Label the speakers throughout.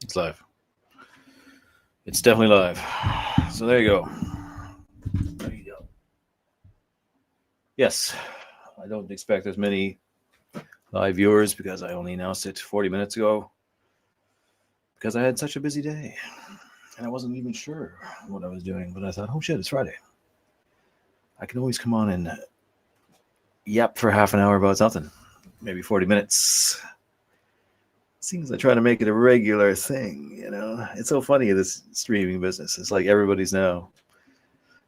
Speaker 1: It's live. It's definitely live. So there you go. There you go. Yes, I don't expect as many live viewers because I only announced it 40 minutes ago because I had such a busy day and I wasn't even sure what I was doing. But I thought, oh shit, it's Friday. I can always come on and yap for half an hour about something, maybe 40 minutes. Seems I try to make it a regular thing, you know. It's so funny, this streaming business. It's like everybody's now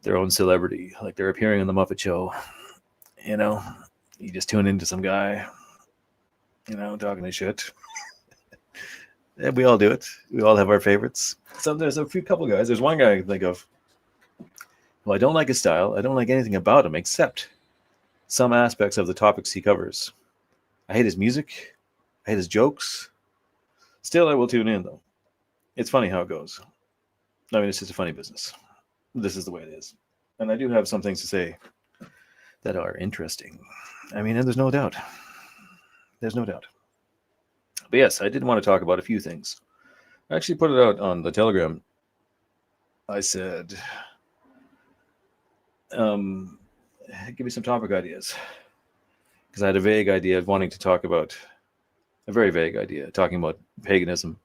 Speaker 1: their own celebrity. Like they're appearing on the Muppet Show, you know. You just tune into some guy, you know, talking his shit. And we all do it. We all have our favorites. So there's a few couple guys. There's one guy I can think of. Well, I don't like his style. I don't like anything about him except some aspects of the topics he covers. I hate his music. I hate his jokes. Still, I will tune in, though. It's funny how it goes. I mean, it's just a funny business. This is the way it is. And I do have some things to say that are interesting. I mean, and there's no doubt. There's no doubt. But yes, I did want to talk about a few things. I actually put it out on the Telegram. I said, give me some topic ideas. Because I had a vague idea of wanting to talk about, a very vague idea, talking about paganism.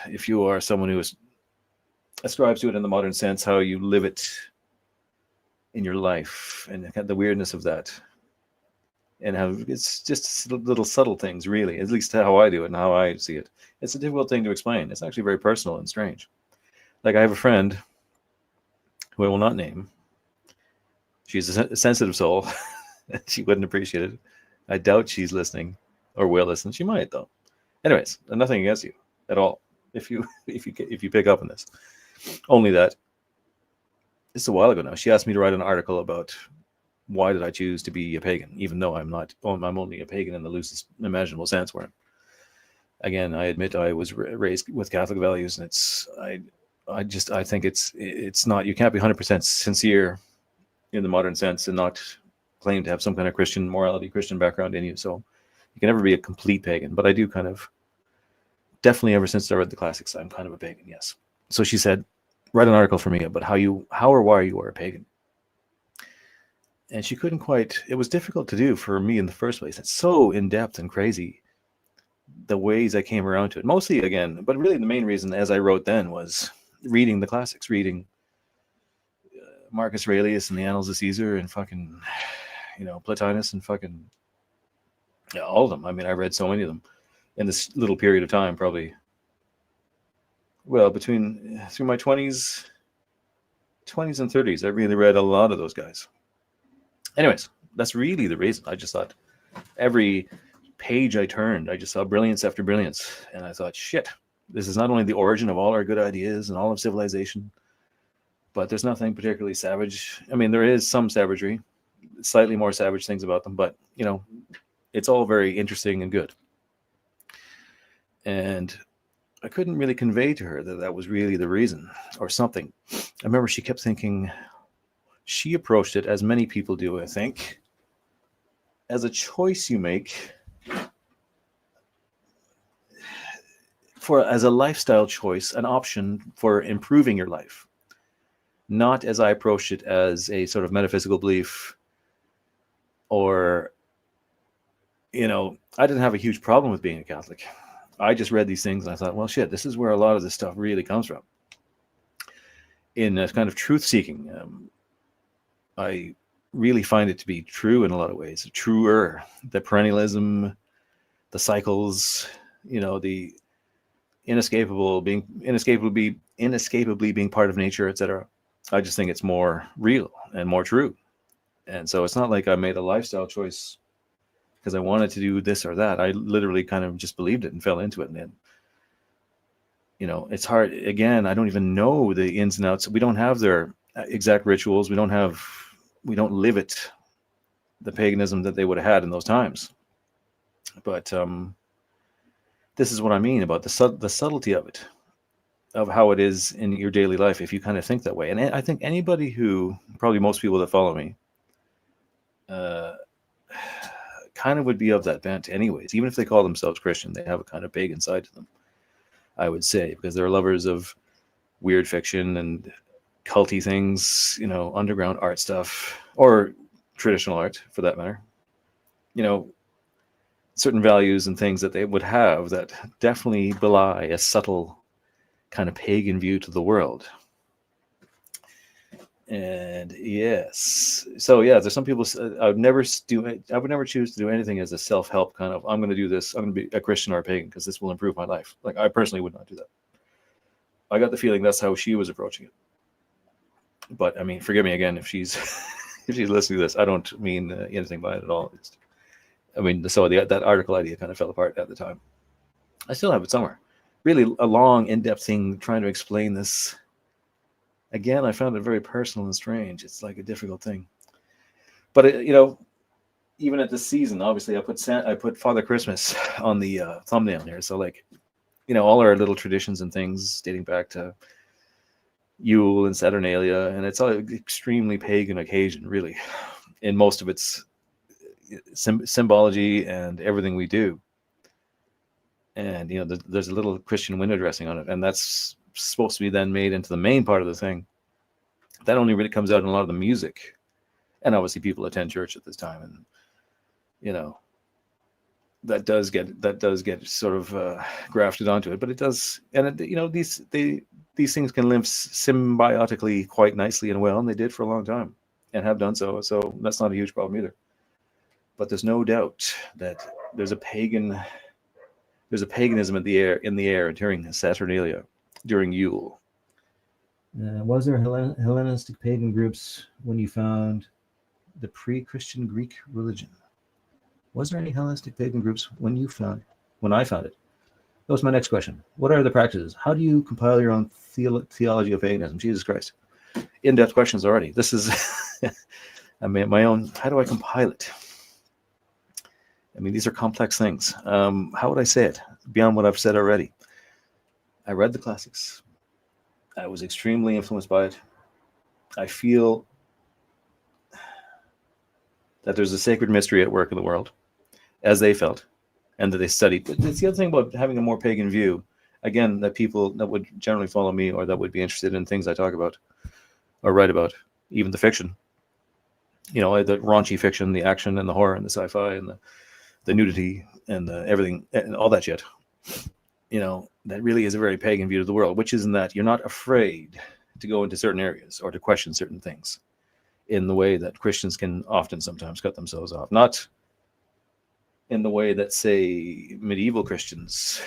Speaker 1: If you are someone who ascribes to it in the modern sense, how you live it in your life, and the weirdness of that, and how it's just little subtle things, really, at least how I do it and how I see it. It's a difficult thing to explain. It's actually very personal and strange. Like I have a friend who I will not name. She's a sensitive soul. She wouldn't appreciate it. I doubt she's listening or will listen. She might, though. Anyways, nothing against you at all. If you pick up on this, only that it's a while ago now. She asked me to write an article about why did I choose to be a pagan, even though I'm not. I'm only a pagan in the loosest imaginable sense. Where, again, I admit I was raised with Catholic values, and I think it's not. You can't be 100% sincere in the modern sense and not claim to have some kind of Christian morality, Christian background in you. So you can never be a complete pagan. But I do kind of, definitely ever since I read the classics, I'm kind of a pagan, yes. So she said, write an article for me about how or why you are a pagan. And she couldn't quite, it was difficult to do for me in the first place. It's so in-depth and crazy, the ways I came around to it. Mostly, again, but really the main reason, as I wrote then, was reading the classics, reading Marcus Aurelius and the Annals of Caesar and fucking, you know, Plotinus and fucking, yeah, all of them. I mean, I read so many of them in this little period of time, probably, well, through my 20s and 30s, I really read a lot of those guys. Anyways, that's really the reason. I just thought every page I turned, I just saw brilliance after brilliance. And I thought, shit, this is not only the origin of all our good ideas and all of civilization, but there's nothing particularly savage. I mean, there is some savagery, slightly more savage things about them, but, you know, it's all very interesting and good. And I couldn't really convey to her that that was really the reason or something. I remember she kept thinking, she approached it, as many people do, I think, as a choice you make as a lifestyle choice, an option for improving your life. Not as I approached it as a sort of metaphysical belief, or, you know, I didn't have a huge problem with being a Catholic. I just read these things and I thought, well, shit, this is where a lot of this stuff really comes from. In a kind of truth seeking, I really find it to be true in a lot of ways. Truer, the perennialism, the cycles, you know, the inescapably being part of nature, etc. I just think it's more real and more true. And so it's not like I made a lifestyle choice because I wanted to do this or that. I literally kind of just believed it and fell into it. And then, you know, it's hard. Again, I don't even know the ins and outs. We don't have their exact rituals. We don't live it, the paganism that they would have had in those times. But this is what I mean about the subtlety of it, of how it is in your daily life, if you kind of think that way. And I think anybody who, probably most people that follow me, kind of would be of that bent anyways. Even if they call themselves Christian, they have a kind of pagan side to them. I would say, because they're lovers of weird fiction and culty things, underground art stuff, or traditional art for that matter. Certain values and things that they would have that definitely belie a subtle kind of pagan view to the world. And yes, so yeah, there's some people. I would never choose to do anything as a self-help kind of. I'm going to do this. I'm going to be a Christian or a pagan because this will improve my life. Like, I personally would not do that. I got the feeling that's how she was approaching it. But I mean, forgive me again if she's if she's listening to this. I don't mean anything by it at all. That article idea kind of fell apart at the time. I still have it somewhere. Really a long, in-depth thing trying to explain this. Again, I found it very personal and strange. It's like a difficult thing. But even at this season, obviously, I put Father Christmas on the thumbnail here. So all our little traditions and things dating back to Yule and Saturnalia, and it's all extremely pagan occasion, really, in most of its symbology and everything we do. And there's a little Christian window dressing on it, and that's supposed to be then made into the main part of the thing. That only really comes out in a lot of the music, and obviously people attend church at this time, and that does get sort of grafted onto it. But it does, and these things can live symbiotically quite nicely and well, and they did for a long time, and have done so. So that's not a huge problem either. But there's no doubt that there's a paganism in the air during Saturnalia, during Yule. Was there Hellenistic pagan groups when you found the pre-Christian Greek religion? Was there any Hellenistic pagan groups when I found it? That was my next question. What are the practices? How do you compile your own theology of paganism? Jesus Christ. In-depth questions already. This is my own. How do I compile it? I mean, these are complex things. How would I say it beyond what I've said already? I read the classics. I was extremely influenced by it. I feel that there's a sacred mystery at work in the world, as they felt, and that they studied. But it's the other thing about having a more pagan view, again, that people that would generally follow me or that would be interested in things I talk about or write about, even the fiction, the raunchy fiction, the action and the horror and the sci-fi and the nudity and the everything and all that shit. That really is a very pagan view of the world, which is in that you're not afraid to go into certain areas or to question certain things in the way that Christians can often sometimes cut themselves off. Not in the way that, say, medieval Christians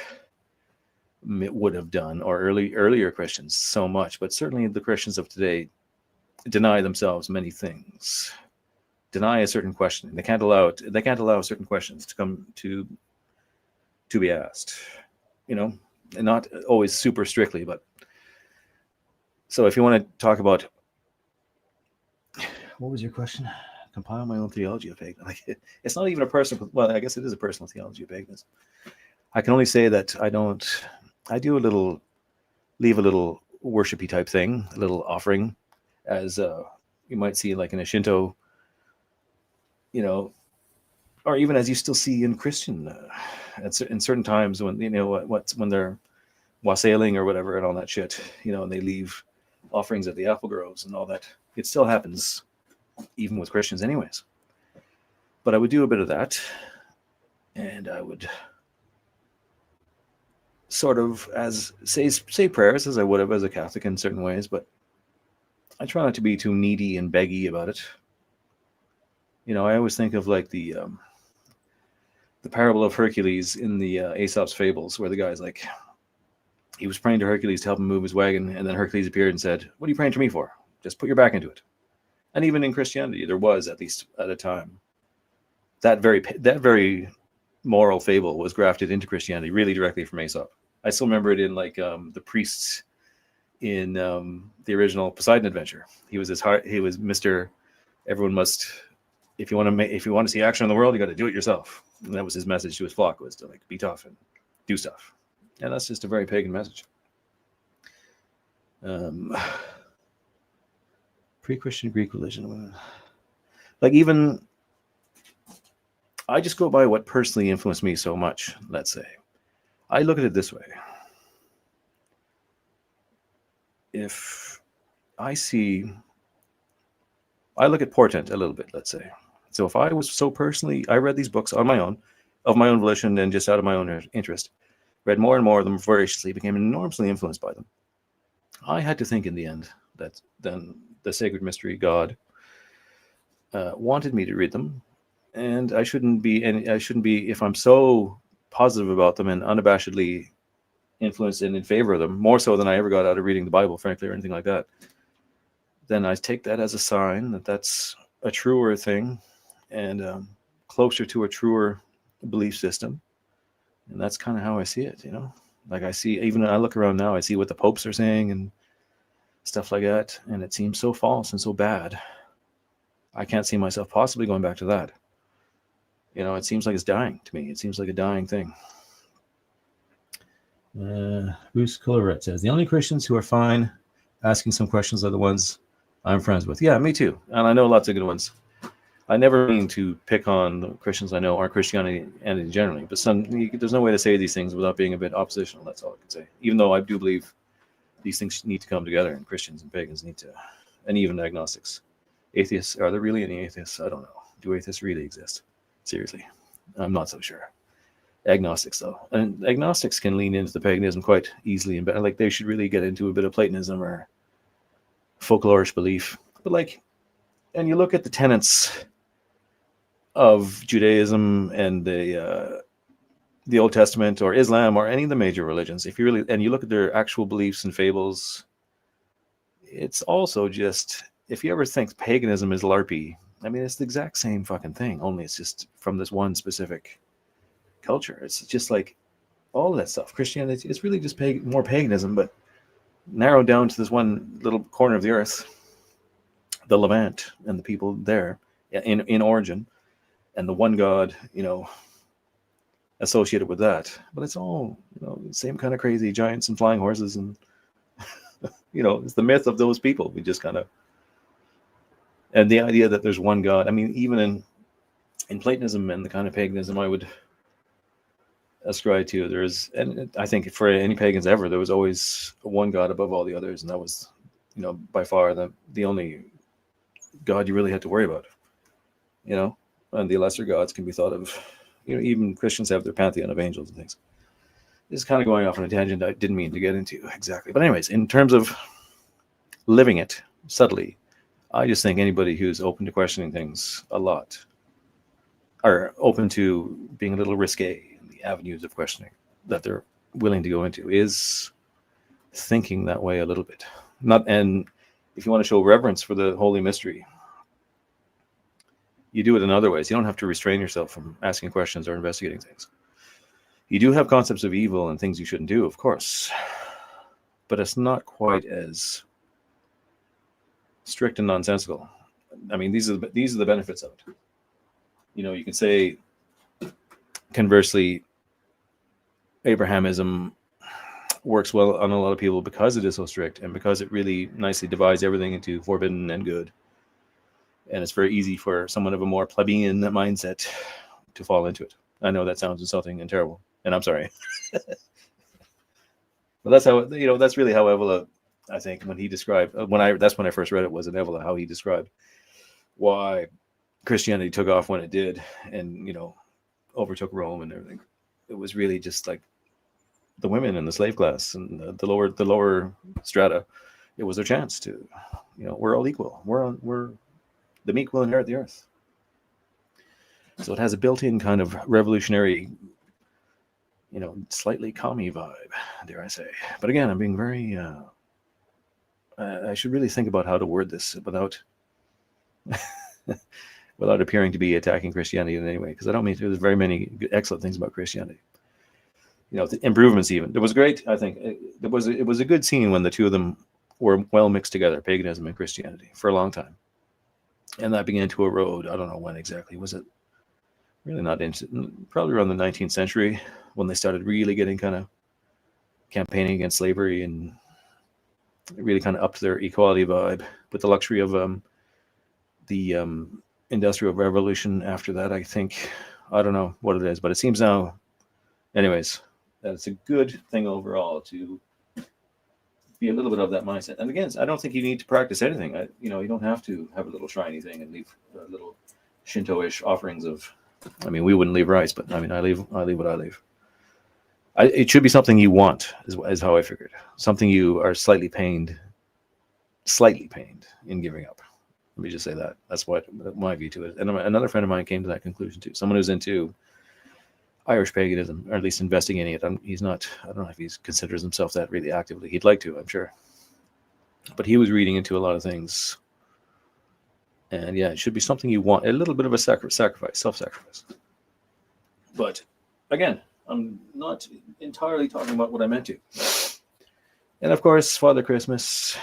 Speaker 1: would have done, or earlier Christians so much, but certainly the Christians of today deny themselves many things, deny a certain question. They can't allow certain questions to come to be asked, and not always super strictly. But so if you want to talk about, what was your question? Compile my own theology of paganism. It's not even a personal. Well, I guess it is a personal theology of paganism. I can only say that I do leave a little worshipy type thing, a little offering, as you might see like in a Shinto, or even as you still see in Christian, in certain times when when they're wassailing or whatever and all that shit, and they leave offerings at the apple groves and all that. It still happens, even with Christians, anyways. But I would do a bit of that, and I would sort of say prayers as I would have as a Catholic in certain ways, but I try not to be too needy and beggy about it. I always think of like the parable of Hercules in the Aesop's fables, where the guy's like, he was praying to Hercules to help him move his wagon, and then Hercules appeared and said, "What are you praying to me for? Just put your back into it." And even in Christianity, there was, at least at a time, that very moral fable was grafted into Christianity, really directly from Aesop. I still remember it in like the priests in the original Poseidon adventure. He was Mr. Everyone must, if you want to see action in the world, you got to do it yourself. And that was his message to his flock, was to like be tough and do stuff. And that's just a very pagan message. Pre-Christian Greek religion. Like, even I just go by what personally influenced me so much, let's say. I look at it this way. if I look at portent a little bit, let's say. So if I was so personally, I read these books on my own, of my own volition and just out of my own interest, read more and more of them voraciously, became enormously influenced by them. I had to think in the end that then the sacred mystery God wanted me to read them, and I shouldn't be, if I'm so positive about them and unabashedly influenced and in favor of them, more so than I ever got out of reading the Bible, frankly, or anything like that, then I take that as a sign that that's a truer thing and closer to a truer belief system. And that's kind of how I see it, Like I see, even when I look around now, I see what the popes are saying and stuff like that, and it seems so false and so bad. I can't see myself possibly going back to that. It seems like it's dying to me. It seems like a dying thing. Bruce Colorette says, the only Christians who are fine asking some questions are the ones I'm friends with. Yeah, me too. And I know lots of good ones. I never mean to pick on the Christians I know or Christianity generally, but there's no way to say these things without being a bit oppositional. That's all I can say. Even though I do believe these things need to come together, and Christians and pagans need to, and even agnostics. Atheists, are there really any atheists? I don't know. Do atheists really exist? Seriously, I'm not so sure. Agnostics, though, and agnostics can lean into the paganism quite easily, and like they should really get into a bit of Platonism or folklorish belief. But and you look at the tenets of Judaism and the Old Testament or Islam or any of the major religions, if you really, and you look at their actual beliefs and fables, it's also just, if you ever think paganism is LARPy, I mean, it's the exact same fucking thing, only it's just from this one specific culture. It's just like all of that stuff. Christianity, it's really just more paganism, but narrowed down to this one little corner of the earth, the Levant, and the people there in origin, and the one God, associated with that. But it's all, the same kind of crazy giants and flying horses, and it's the myth of those people. We just kind of, and the idea that there's one God. I mean, even in Platonism and the kind of paganism I would ascribe to, there's, and I think for any pagans ever, there was always one God above all the others, and that was, by far the only God you really had to worry about. And the lesser gods can be thought of, even Christians have their pantheon of angels and things. This is kind of going off on a tangent I didn't mean to get into exactly. But anyways, in terms of living it subtly, I just think anybody who's open to questioning things a lot, are open to being a little risque in the avenues of questioning that they're willing to go into, is thinking that way a little bit. And if you want to show reverence for the holy mystery, you do it in other ways. You don't have to restrain yourself from asking questions or investigating things. You do have concepts of evil and things you shouldn't do, of course, but it's not quite as strict and nonsensical. I mean, these are the benefits of it. You can say, conversely, Abrahamism works well on a lot of people because it is so strict and because it really nicely divides everything into forbidden and good. And it's very easy for someone of a more plebeian mindset to fall into it. I know that sounds insulting and terrible, and I'm sorry. But that's how, that's really how Evola, I think, when he described, that's when I first read it, was in Evola, how he described why Christianity took off when it did and, overtook Rome and everything. It was really just like the women in the slave class and the lower strata. It was their chance to, we're all equal. The meek will inherit the earth. So it has a built-in kind of revolutionary, slightly commie vibe, dare I say. But again, I'm being very, I should really think about how to word this without appearing to be attacking Christianity in any way, because I don't mean to. There's very many excellent things about Christianity. The improvements even. It was great, I think. It was a good scene when the two of them were well mixed together, paganism and Christianity, for a long time. And that began to erode. I don't know when exactly. Was it really not probably around the 19th century when they started really getting kind of campaigning against slavery and really kind of upped their equality vibe with the luxury of the Industrial Revolution after that, I think. I don't know what it is, but it seems now, anyways, that it's a good thing overall to be a little bit of that mindset. And again, I don't think you need to practice anything. You don't have to have a little shriny thing and leave little Shinto-ish offerings of. I mean, we wouldn't leave rice, but I mean, I leave what I leave. It should be something you want, is how I figured. Something you are slightly pained in giving up. Let me just say that. That's what my view to it. And another friend of mine came to that conclusion too. Someone who's into Irish paganism, or at least investigating it. He's not. I don't know if he considers himself that really actively. He'd like to, I'm sure. But he was reading into a lot of things. And yeah, it should be something you want. A little bit of a sacrifice, self-sacrifice. But again, I'm not entirely talking about what I meant to. And of course, Father Christmas,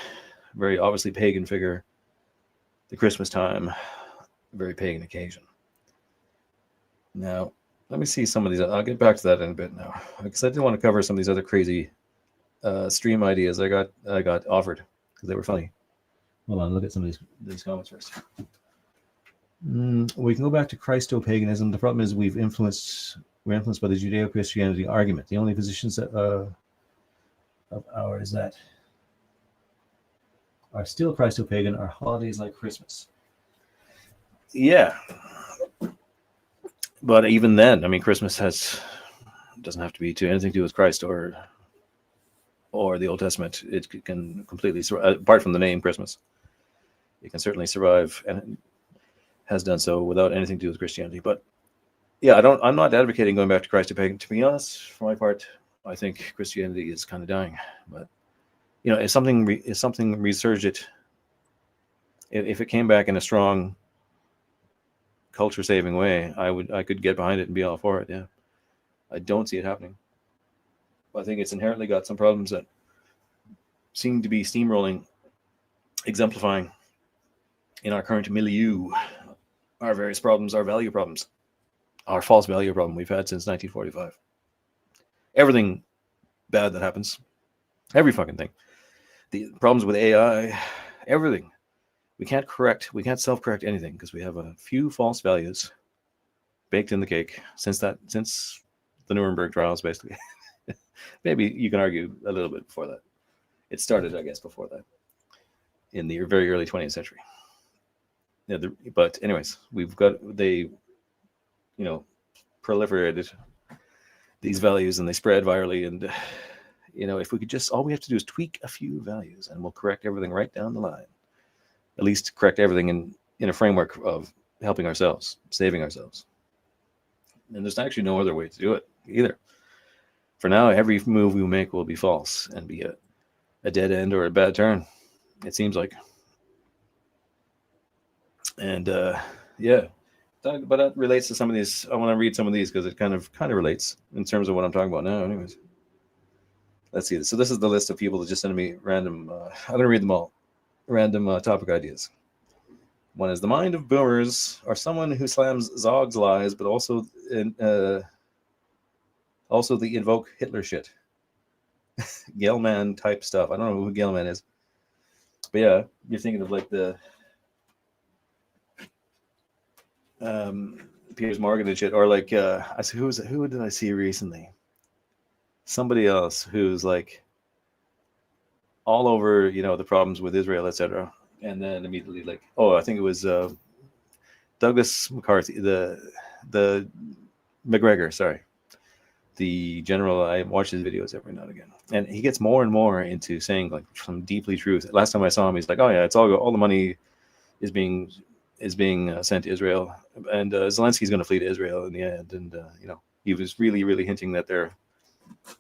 Speaker 1: very obviously pagan figure. The Christmas time, very pagan occasion. Now, let me see some of these. I'll get back to that in a bit now, because I did want to cover some of these other crazy stream ideas I got offered because they were funny. Hold on, look at some of these comments first. We can go back to Christo-paganism. The problem is we're influenced by the Judeo-Christianity argument. The only positions that of ours that are still Christo-pagan are holidays like Christmas. Yeah. But even then, I mean, Christmas doesn't have to be anything to do with Christ or the Old Testament. It can completely, apart from the name Christmas, it can certainly survive and has done so without anything to do with Christianity. But yeah, I'm not advocating going back to Christo-pagan. To be honest, for my part, I think Christianity is kind of dying. But if something resurged, if it came back in a strong culture-saving way, I could get behind it and be all for it. Yeah, I don't see it happening. I think it's inherently got some problems that seem to be steamrolling, exemplifying in our current milieu our various problems, our value problems, our false value problem we've had since 1945. Everything bad that happens, every fucking thing, the problems with AI, everything. We can't self-correct anything because we have a few false values baked in the cake since the Nuremberg trials, basically. Maybe you can argue a little bit before that. It started, I guess, before that, in the very early 20th century. Yeah, but anyways, they proliferated these values and they spread virally. And if we could all we have to do is tweak a few values and we'll correct everything right down the line. At least correct everything in a framework of helping ourselves, saving ourselves. And there's actually no other way to do it either. For now, every move we make will be false and be a dead end or a bad turn, it seems like. And yeah, but that relates to some of these. I want to read some of these because it kind of relates in terms of what I'm talking about now. Anyways, let's see. So this is the list of people that just sent me random. I'm going to read them all. Random topic ideas. One is the mind of boomers are someone who slams Zog's lies, but also the invoke Hitler shit. Gelman type stuff. I don't know who Gelman is, but yeah, you're thinking of like the Piers Morgan and shit, or like who did I see recently? Somebody else who's like all over, the problems with Israel, etc. And then immediately like, I think it was Douglas McCarthy, the McGregor, sorry. The general, I watch his videos every now and again. And he gets more and more into saying like some deeply truth. Last time I saw him, he's like, oh yeah, it's all the money is being sent to Israel. And Zelensky's going to flee to Israel in the end. And, he was really, really hinting that they're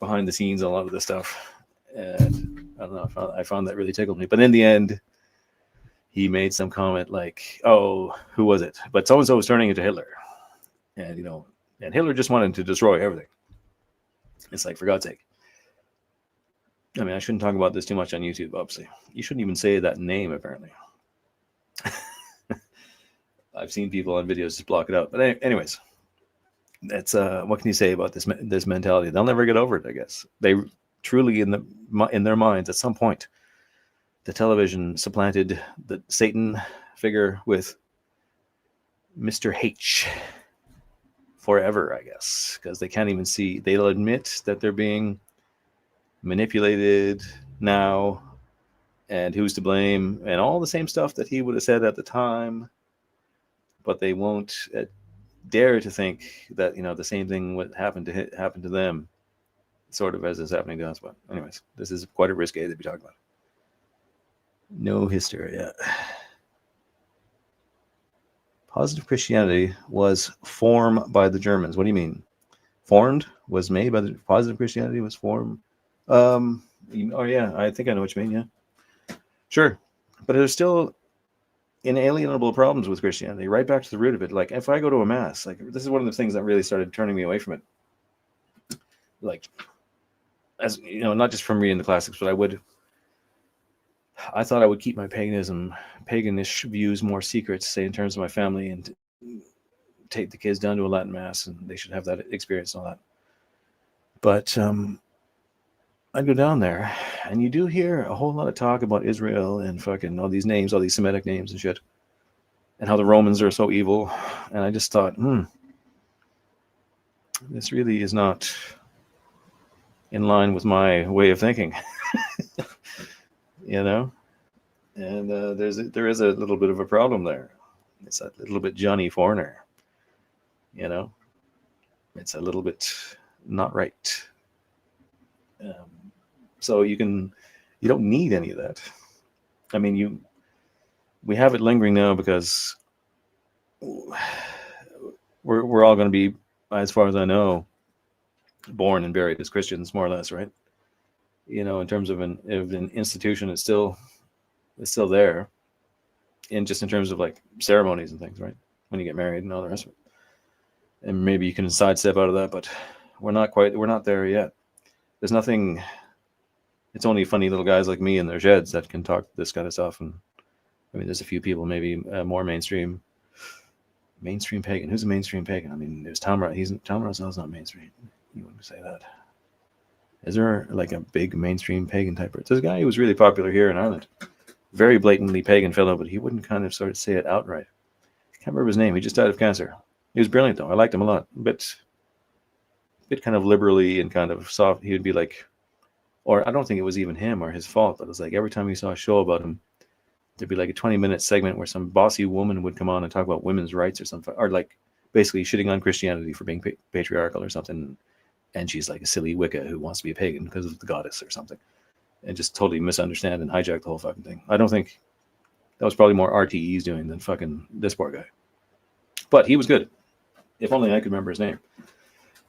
Speaker 1: behind the scenes on a lot of this stuff. And I don't know, I found that really tickled me. But in the end, he made some comment like, oh, who was it? But so-and-so was turning into Hitler. And, and Hitler just wanted to destroy everything. It's like, for God's sake. I mean, I shouldn't talk about this too much on YouTube, obviously. You shouldn't even say that name, apparently. I've seen people on videos just block it out. But anyways, that's what can you say about this mentality? They'll never get over it, I guess. They truly, in their minds, at some point, the television supplanted the Satan figure with Mr. H forever, I guess, because they can't even see. They'll admit that they're being manipulated now and who's to blame, and all the same stuff that he would have said at the time, but they won't dare to think that, you know, the same thing would happen to them, sort of as is happening to us. But anyways, this is quite a risque to be talking about. No hysteria. Positive Christianity was formed by the Germans. What do you mean? Formed was made by the positive Christianity was formed. Oh yeah, I think I know what you mean. Yeah, sure, but there's still inalienable problems with Christianity. Right back to the root of it. Like if I go to a mass, like this is one of the things that really started turning me away from it. Like, as you know, not just from reading the classics, but I thought I would keep my paganish views more secret, say in terms of my family, and take the kids down to a Latin mass, and they should have that experience and all that. But I'd go down there, and you do hear a whole lot of talk about Israel and fucking all these names, all these Semitic names and shit, and how the Romans are so evil. And I just thought, this really is not in line with my way of thinking. You know, and there is a little bit of a problem there. It's a little bit Johnny Foreigner. You know, it's a little bit not right. So you don't need any of that. I mean, we have it lingering now because we're all going to be, as far as I know, born and buried as Christians, more or less, right? You know, in terms of an institution, it's still there, and just in terms of like ceremonies and things, right? When you get married and all the rest of it, and maybe you can sidestep out of that, but we're not there yet. There's nothing. It's only funny little guys like me in their sheds that can talk this kind of stuff. And I mean, there's a few people maybe more mainstream pagan. Who's a mainstream pagan? I mean, there's Tom Russell's not mainstream. You wouldn't say that. Is there like a big mainstream pagan type? There's a guy who was really popular here in Ireland, very blatantly pagan fellow, but he wouldn't kind of sort of say it outright. I can't remember his name. He just died of cancer. He was brilliant though. I liked him a lot. Bit kind of liberally and kind of soft. He would be like, or I don't think it was even him or his fault, but it was like every time we saw a show about him, there'd be like a 20-minute segment where some bossy woman would come on and talk about women's rights or something, or like basically shitting on Christianity for being patriarchal or something. And she's like a silly Wicca who wants to be a pagan because of the goddess or something, and just totally misunderstand and hijack the whole fucking thing. I don't think that was probably more RTE's doing than fucking this poor guy. But he was good. If only I could remember his name.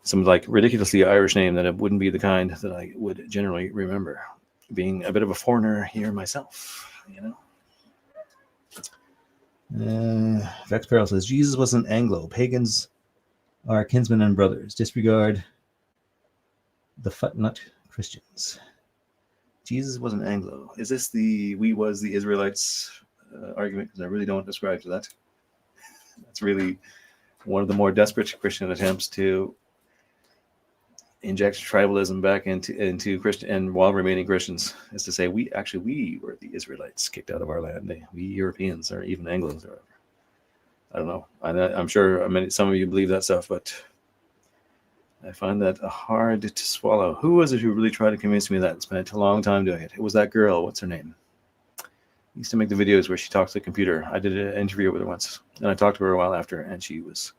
Speaker 1: Some like ridiculously Irish name that it wouldn't be the kind that I would generally remember, being a bit of a foreigner here myself, you know. Vex Peril says Jesus wasn't Anglo. Pagans are kinsmen and brothers. Disregard the Futnut Christians. Jesus wasn't Anglo. Is this the we was the Israelites argument? Because I really don't ascribe to that. That's really one of the more desperate Christian attempts to inject tribalism back into Christian, and while remaining Christians, is to say we were the Israelites kicked out of our land. We Europeans, or even Anglos, or whatever. I don't know. I'm sure some of you believe that stuff, but I find that hard to swallow. Who was it who really tried to convince me of that? Spent a long time doing it. It was that girl. What's her name? I used to make the videos where she talks to the computer. I did an interview with her once, and I talked to her a while after, and she was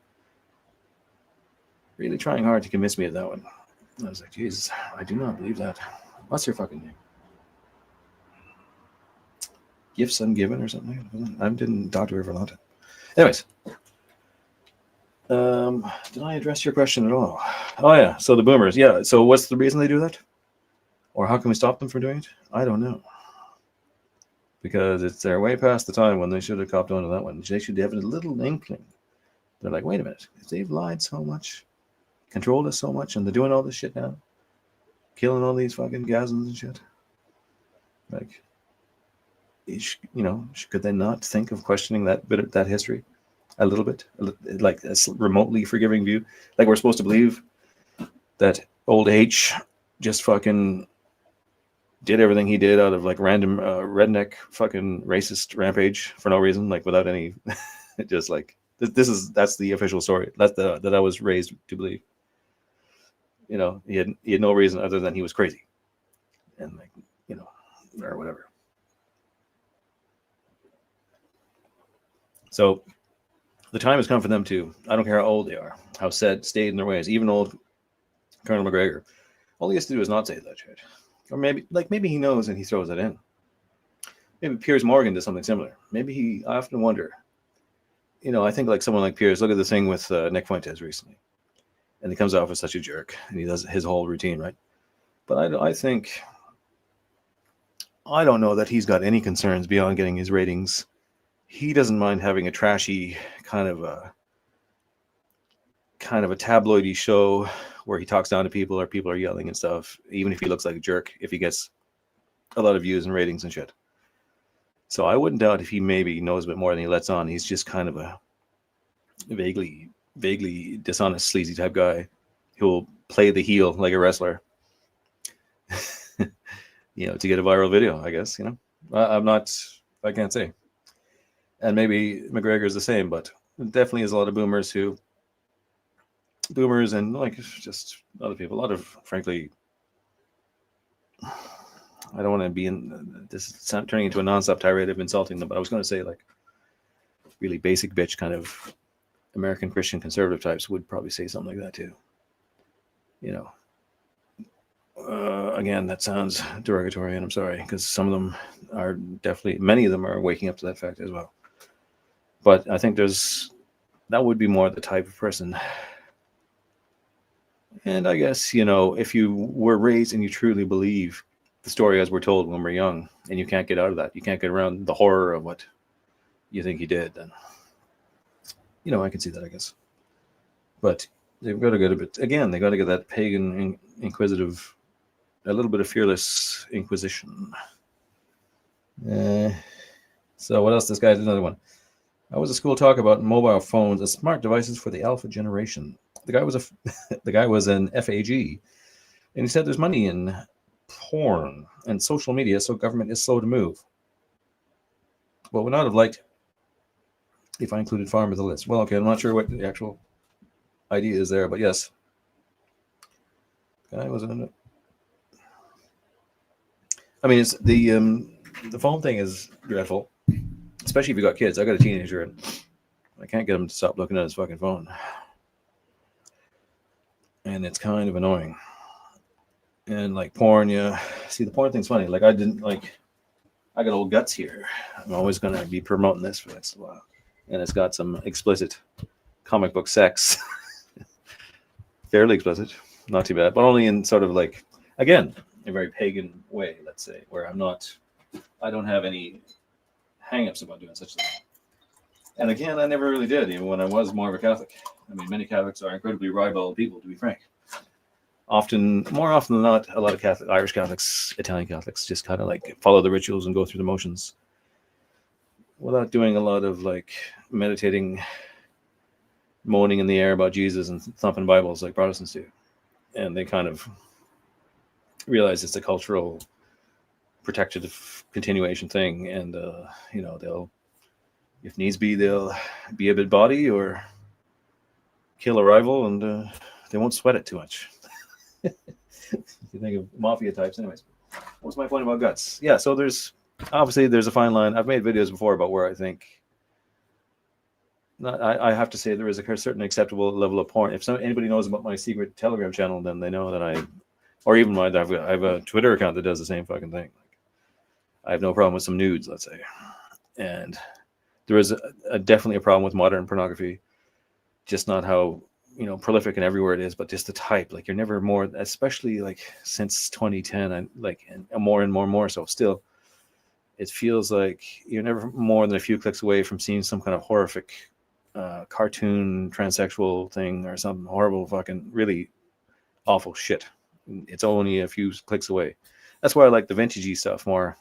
Speaker 1: really trying hard to convince me of that one. I was like, Jesus, I do not believe that. What's your fucking name? Gifts Ungiven or something? I didn't talk to her for a long time. Anyways. Did I address your question at all? Oh yeah, so the boomers. Yeah, so what's the reason they do that? Or how can we stop them from doing it? I don't know. Because they're way past the time when they should have copped on to that one. They should have a little inkling. They're like, wait a minute, if they've lied so much, controlled us so much, and they're doing all this shit now, killing all these fucking Gazans and shit, like, could they not think of questioning that history a little bit, like a remotely forgiving view? Like we're supposed to believe that old H just fucking did everything he did out of like random redneck fucking racist rampage for no reason, like without any, just like that's the official story. That I was raised to believe. You know, he had no reason other than he was crazy, and like, or whatever. So the time has come for them too. I don't care how old they are, how set, stayed in their ways. Even old Colonel McGregor, all he has to do is not say that shit. Or maybe he knows and he throws it in. Maybe Piers Morgan does something similar. Maybe I often wonder. I think like someone like Piers. Look at the thing with Nick Fuentes recently, and he comes off as such a jerk, and he does his whole routine right. But I think I don't know that he's got any concerns beyond getting his ratings. He doesn't mind having a trashy kind of a tabloidy show where he talks down to people or people are yelling and stuff, even if he looks like a jerk, if he gets a lot of views and ratings and shit. So I wouldn't doubt if he maybe knows a bit more than he lets on. He's just kind of a vaguely dishonest, sleazy type guy who will play the heel like a wrestler, to get a viral video, I guess, I can't say. And maybe McGregor's the same, but definitely is a lot of boomers and like just other people, a lot of, frankly, I don't want to be in this turning into a nonstop tirade of insulting them, but I was going to say like really basic bitch kind of American Christian conservative types would probably say something like that too. Again, that sounds derogatory, and I'm sorry, because some of them are many of them are waking up to that fact as well. But I think that would be more the type of person. And I guess, if you were raised and you truly believe the story as we're told when we're young, and you can't get out of that, you can't get around the horror of what you think he did, then, I can see that, I guess. But they've got to get a bit, again, they got to get that pagan, inquisitive, a little bit of fearless inquisition. So what else? This guy's another one. I was a school talk about mobile phones as smart devices for the alpha generation. The guy was an FAG, and he said there's money in porn and social media, so government is slow to move. Well, would not have liked if I included farm in the list. Well, okay, I'm not sure what the actual idea is there, but yes. The guy was in it. I mean, it's the phone thing is dreadful, especially if you got kids. I got a teenager, and I can't get him to stop looking at his fucking phone, and it's kind of annoying. And like porn, yeah. See, the porn thing's funny. Like I got old guts here. I'm always gonna be promoting this for the next while, and it's got some explicit comic book sex, fairly explicit, not too bad, but only in sort of like, again, a very pagan way, let's say, where I don't have any hang-ups about doing such a thing. And again, I never really did, even when I was more of a Catholic. I mean, many Catholics are incredibly ribald people, to be frank. More often than not, a lot of Irish Catholics, Italian Catholics, just kind of like follow the rituals and go through the motions without doing a lot of like meditating, moaning in the air about Jesus and thumping Bibles like Protestants do. And they kind of realize it's a cultural protective continuation thing, and they'll, if needs be, they'll be a bit bawdy or kill a rival, and they won't sweat it too much. You think of mafia types. Anyways, what's my point about guts? Yeah, so there's a fine line. I've made videos before about where I think I have to say there is a certain acceptable level of porn. If anybody knows about my secret Telegram channel, then they know that I have a Twitter account that does the same fucking thing. I have no problem with some nudes, let's say. And there is definitely a problem with modern pornography, just not how prolific and everywhere it is, but just the type. Like you're never more, especially like since 2010, and more and more. So still, it feels like you're never more than a few clicks away from seeing some kind of horrific cartoon transsexual thing or some horrible fucking really awful shit. It's only a few clicks away. That's why I like the vintagey stuff more.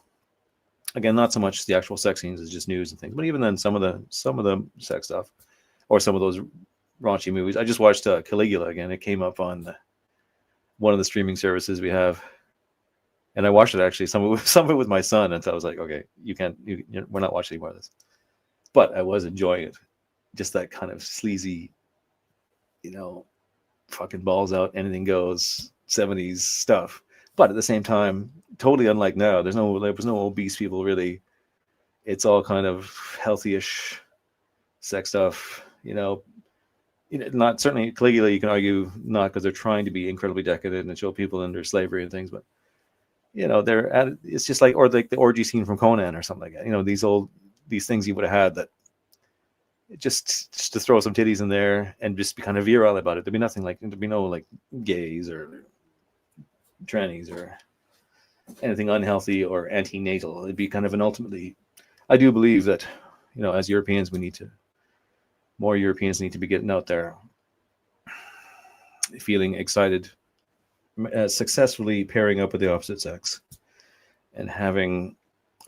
Speaker 1: Again, not so much the actual sex scenes as just news and things, but even then, some of the sex stuff or some of those raunchy movies. I just watched Caligula again. It came up on one of the streaming services we have, and I watched it actually. Some of it with my son, and so I was like, okay, we're not watching any more of this. But I was enjoying it. Just that kind of sleazy, fucking balls out, anything goes 70s stuff. But at the same time, totally unlike now. There was no obese people really. It's all kind of healthy-ish, sex stuff, not certainly Caligula, you can argue not because they're trying to be incredibly decadent and show people under slavery and things, but they're at it's just like, or like the orgy scene from Conan or something like that. These things you would have had that just to throw some titties in there and just be kind of virile about it. There'd be no like gays or trannies or anything unhealthy or antenatal. It'd be kind of an ultimately, I do believe that, as Europeans, more Europeans need to be getting out there, feeling excited, successfully pairing up with the opposite sex and having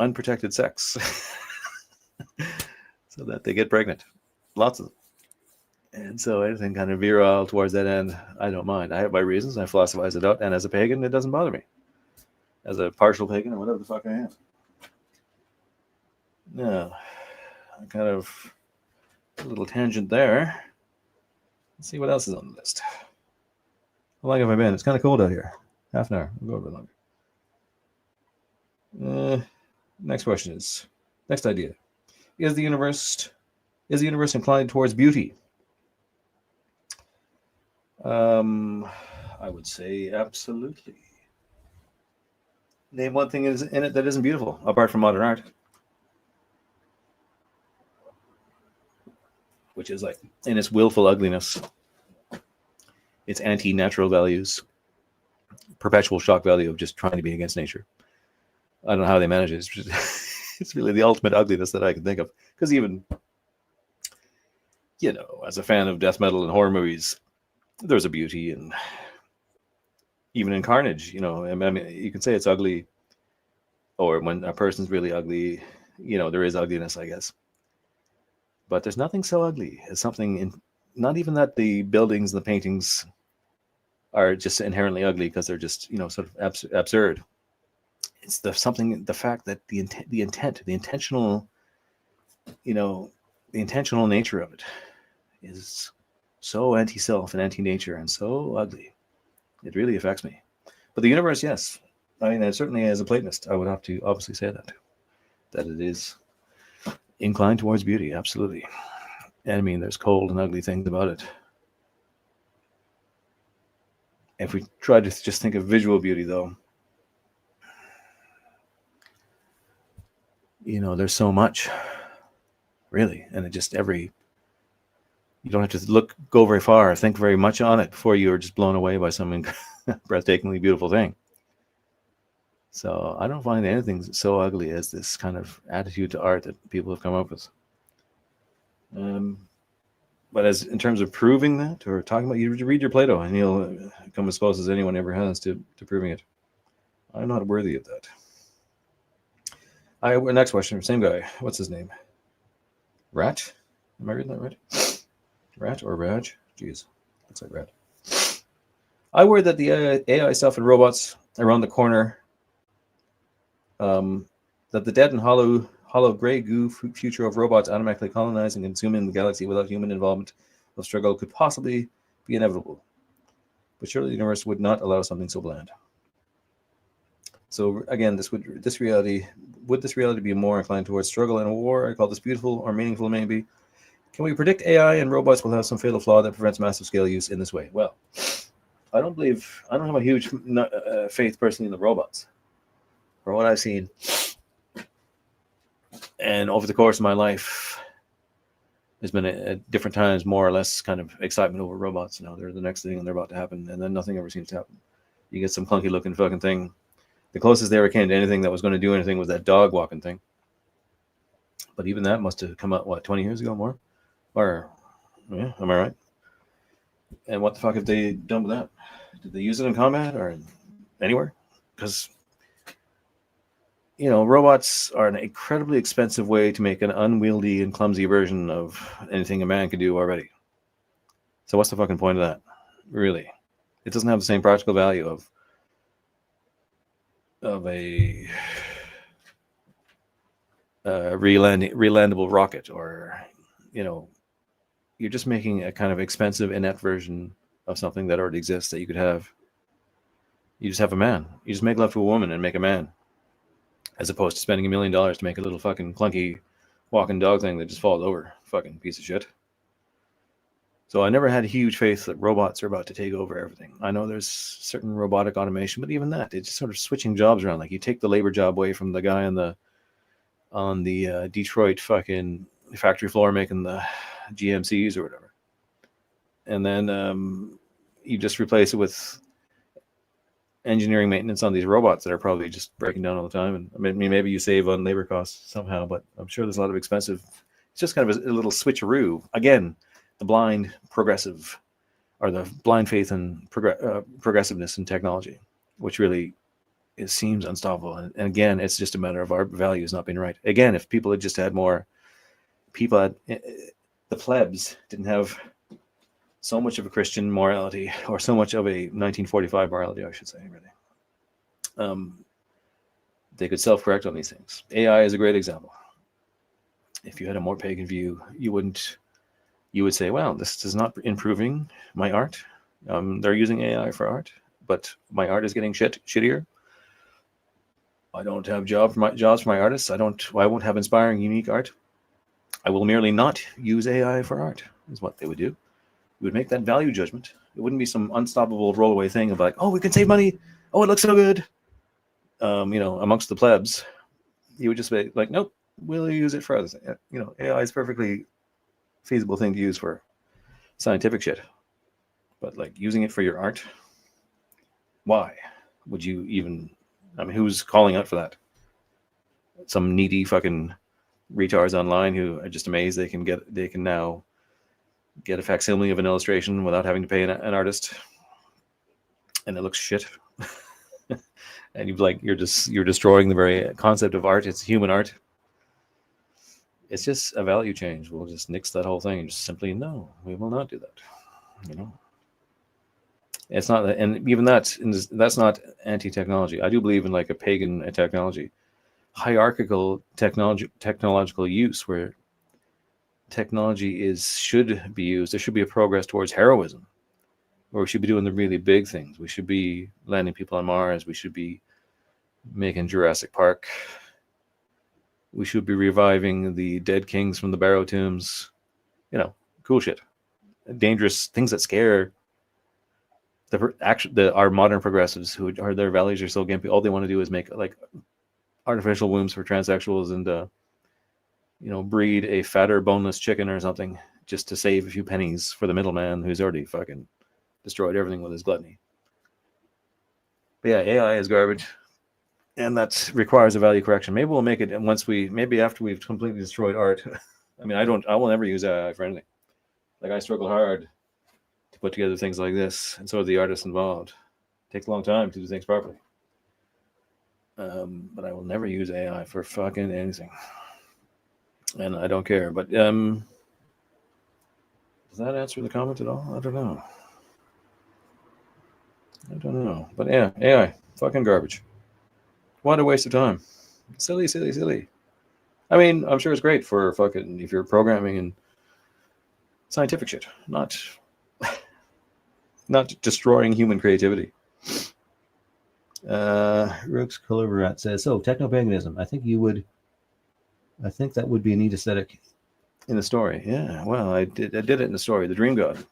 Speaker 1: unprotected sex so that they get pregnant. Lots of them. And so anything kind of virile towards that end, I don't mind. I have my reasons. I philosophize it out. And as a pagan, it doesn't bother me. As a partial pagan or whatever the fuck I am. No, I kind of a little tangent there. Let's see what else is on the list. How long have I been? It's kind of cold out here. Half an hour. We'll go a bit longer. Next question is, next idea. Is the universe inclined towards beauty? I would say absolutely. Name one thing in it that isn't beautiful, apart from modern art. Which is like, in its willful ugliness, its anti-natural values, perpetual shock value of just trying to be against nature. I don't know how they manage it. It's really the ultimate ugliness that I can think of. Because even, as a fan of death metal and horror movies, there's a beauty, and even in Carnage, I mean, you can say it's ugly, or when a person's really ugly, there is ugliness, I guess. But there's nothing so ugly as something not even that the buildings and the paintings are just inherently ugly because they're just, sort of absurd. It's the fact that the intentional nature of it is so anti-self and anti-nature and so ugly. It really affects me. But the universe, yes. I mean, certainly as a Platonist, I would have to obviously say that it is inclined towards beauty, absolutely. And I mean, there's cold and ugly things about it. If we try to just think of visual beauty, though, there's so much, really, and you don't have to go very far or think very much on it before you're just blown away by some breathtakingly beautiful thing. So I don't find anything so ugly as this kind of attitude to art that people have come up with. But in terms of proving that or talking about, you read your Plato and you'll come as close as anyone ever has to proving it. I'm not worthy of that. Next question, same guy. What's his name? Rat? Am I reading that right? Rat or Raj? Jeez, looks like Rat. I worry that the AI stuff and robots around the corner, that the dead and hollow gray goo future of robots automatically colonizing and consuming the galaxy without human involvement of struggle could possibly be inevitable. But surely the universe would not allow something so bland. So again, would this reality be more inclined towards struggle and war? I call this beautiful or meaningful, maybe. Can we predict AI and robots will have some fatal flaw that prevents massive scale use in this way? Well, I don't have a huge faith personally in the robots. From what I've seen, and over the course of my life, there's been at different times more or less kind of excitement over robots. They're the next thing and they're about to happen, and then nothing ever seems to happen. You get some clunky looking fucking thing. The closest they ever came to anything that was going to do anything was that dog walking thing. But even that must have come out, 20 years ago more? Or, yeah, am I right? And what the fuck have they done with that? Did they use it in combat or anywhere? Because, robots are an incredibly expensive way to make an unwieldy and clumsy version of anything a man could do already. So what's the fucking point of that? Really? It doesn't have the same practical value of a relandable rocket, or you're just making a kind of expensive inept version of something that already exists that you could have. You just have a man. You just make love to a woman and make a man, as opposed to spending $1 million to make a little fucking clunky walking dog thing that just falls over. fucking piece of shit. So I never had huge faith that robots are about to take over everything. I know there's certain robotic automation, but even that, it's just sort of switching jobs around. Like you take the labor job away from the guy on the Detroit fucking factory floor making the GMCs or whatever, and then you just replace it with engineering maintenance on these robots that are probably just breaking down all the time. And I mean, maybe you save on labor costs somehow, but I'm sure there's a lot of expensive. It's just kind of a little switcheroo. Again, the blind progressive, or the blind faith in progressiveness in technology, which really it seems unstoppable. And again, it's just a matter of our values not being right. Again, if people had just had more people, the plebs didn't have so much of a Christian morality, or so much of a 1945 morality, I should say, really. They could self-correct on these things. AI is a great example. If you had a more pagan view, you would say, well, this is not improving my art. They're using AI for art, but my art is getting shittier. I don't have jobs for my artists. I won't have inspiring, unique art. I will merely not use AI for art, is what they would do. You would make that value judgment. It wouldn't be some unstoppable rollaway thing of like, oh, we can save money. Oh, it looks so good. Amongst the plebs, you would just be like, nope, we'll use it for others. AI is perfectly feasible thing to use for scientific shit. But like using it for your art, why would you even? I mean, who's calling out for that? Some needy fucking retards online who are just amazed they can now get a facsimile of an illustration without having to pay an artist, and it looks shit. And you're destroying the very concept of art. It's human art. It's just a value change. We'll just nix that whole thing and just simply no, we will not do that. It's not, and even that's not anti-technology. I do believe in like a pagan technology, hierarchical technological use where technology should be used. There should be a progress towards heroism, where we should be doing the really big things. We should be landing people on Mars. We should be making Jurassic Park. We should be reviving the dead kings from the Barrow tombs. Cool shit. Dangerous things that scare our modern progressives who are, their values are so gimpy. All they want to do is make like artificial wombs for transsexuals and breed a fatter boneless chicken or something just to save a few pennies for the middleman who's already fucking destroyed everything with his gluttony. But yeah, AI is garbage, and that requires a value correction. Maybe we'll make it maybe after we've completely destroyed art. I mean, I will never use AI for anything. Like I struggle hard to put together things like this, and so do the artists involved. It takes a long time to do things properly. But I will never use AI for fucking anything, and I don't care. But does that answer the comment at all? I don't know. But yeah, AI, fucking garbage. What a waste of time. Silly. I mean, I'm sure it's great for fucking if you're programming and scientific shit, not destroying human creativity. Rooks Colorat says, so techno-paganism. I think that would be a neat aesthetic in the story. Yeah, well, I did it in the story, the Dream God.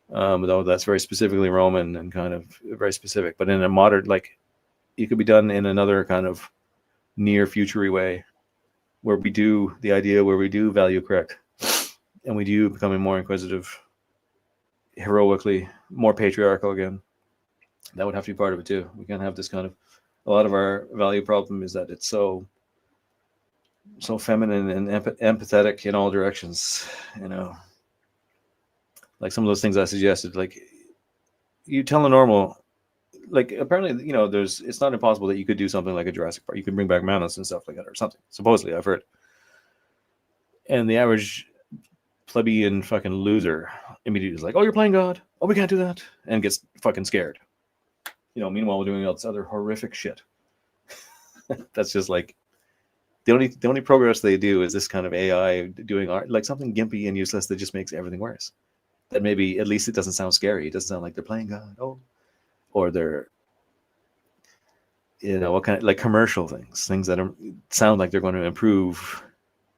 Speaker 1: Though that's very specifically Roman and kind of very specific, but in a modern, like, it could be done in another kind of near future way, where we do value correct, and we do becoming more inquisitive, heroically, more patriarchal again. That would have to be part of it too. We can't have this kind of, a lot of our value problem is that it's so feminine and empathetic in all directions, like some of those things I suggested, like you tell a normal, like apparently, it's not impossible that you could do something like a Jurassic Park. You could bring back mammoths and stuff like that or something. Supposedly, I've heard. And the average plebeian fucking loser immediately is like, oh, you're playing God. Oh, we can't do that. And gets fucking scared. Meanwhile, we're doing all this other horrific shit. That's just like, the only progress they do is this kind of AI doing art, like something gimpy and useless that just makes everything worse. That maybe at least it doesn't sound scary. It doesn't sound like they're playing God. Oh, or they're, what kind of, like commercial things that sound like they're going to improve.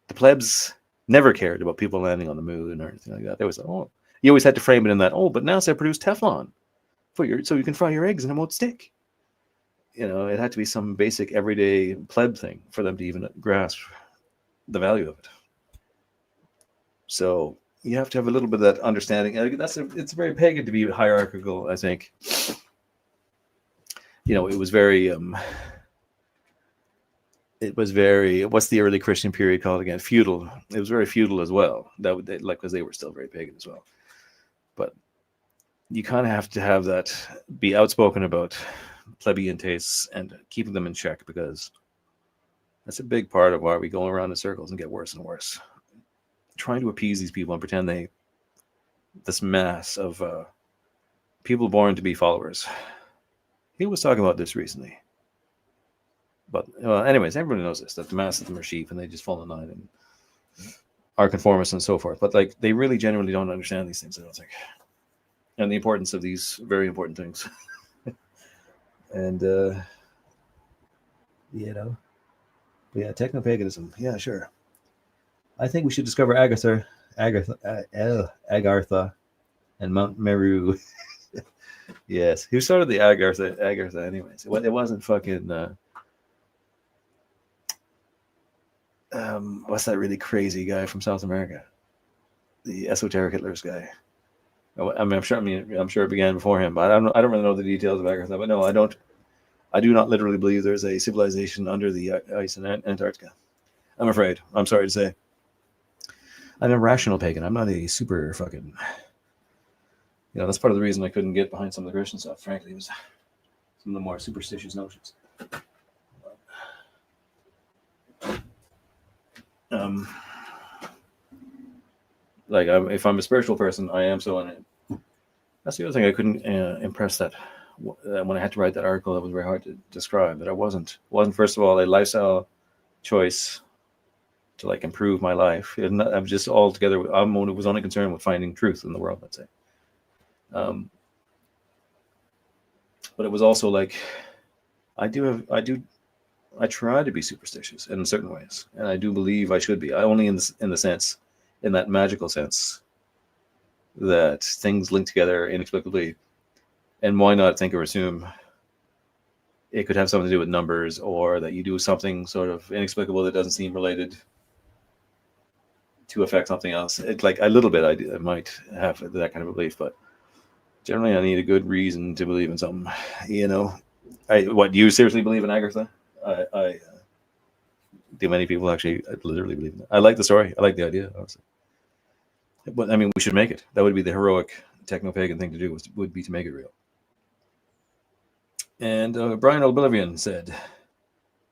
Speaker 1: The plebs never cared about people landing on the moon or anything like that. They was you always had to frame it in that, but NASA produced Teflon so you can fry your eggs and it won't stick. It had to be some basic everyday pleb thing for them to even grasp the value of it. So you have to have a little bit of that understanding. It's very pagan to be hierarchical, I think. It was very what's the early Christian period called again? Feudal. It was very feudal as well. Because they were still very pagan as well. But you kind of have to have that, be outspoken about plebeian tastes and keeping them in check, because that's a big part of why we go around in circles and get worse and worse. Trying to appease these people and pretend this mass of people born to be followers. He was talking about this recently. But anyways, everybody knows this, that the mass of them are sheep and they just fall in line and are conformists and so forth. But they really genuinely don't understand these things, I don't think. And the importance of these very important things. And, techno-paganism. Yeah, sure. I think we should discover Agartha, and Mount Meru. Yes. Who started the Agartha anyways? It wasn't fucking... what's that really crazy guy from South America? The esoteric Hitler's guy. I'm sure it began before him, but I don't really know the details of Agartha. But no, I do not literally believe there's a civilization under the ice in Antarctica. I'm afraid. I'm sorry to say. I'm a rational pagan. I'm not a super fucking... that's part of the reason I couldn't get behind some of the Christian stuff, frankly. It was some of the more superstitious notions. If I'm a spiritual person, I am so in it. That's the other thing I couldn't impress that when I had to write that article. That was very hard to describe. That I wasn't first of all a lifestyle choice to improve my life. I'm just altogether. I was only concerned with finding truth in the world, let's say. But it was also I try to be superstitious in certain ways, and I do believe I should be. I only in that magical sense, that things link together inexplicably, and why not think or assume it could have something to do with numbers, or that you do something sort of inexplicable that doesn't seem related to affect something else. It's a little bit I might have that kind of belief, but generally I need a good reason to believe in something. Do you seriously believe in Agartha? Do many people actually literally believe in it? I like the story. I like the idea, honestly. But we should make it. That would be the heroic techno-pagan thing to do, would be to make it real. And Brian Oblivion said,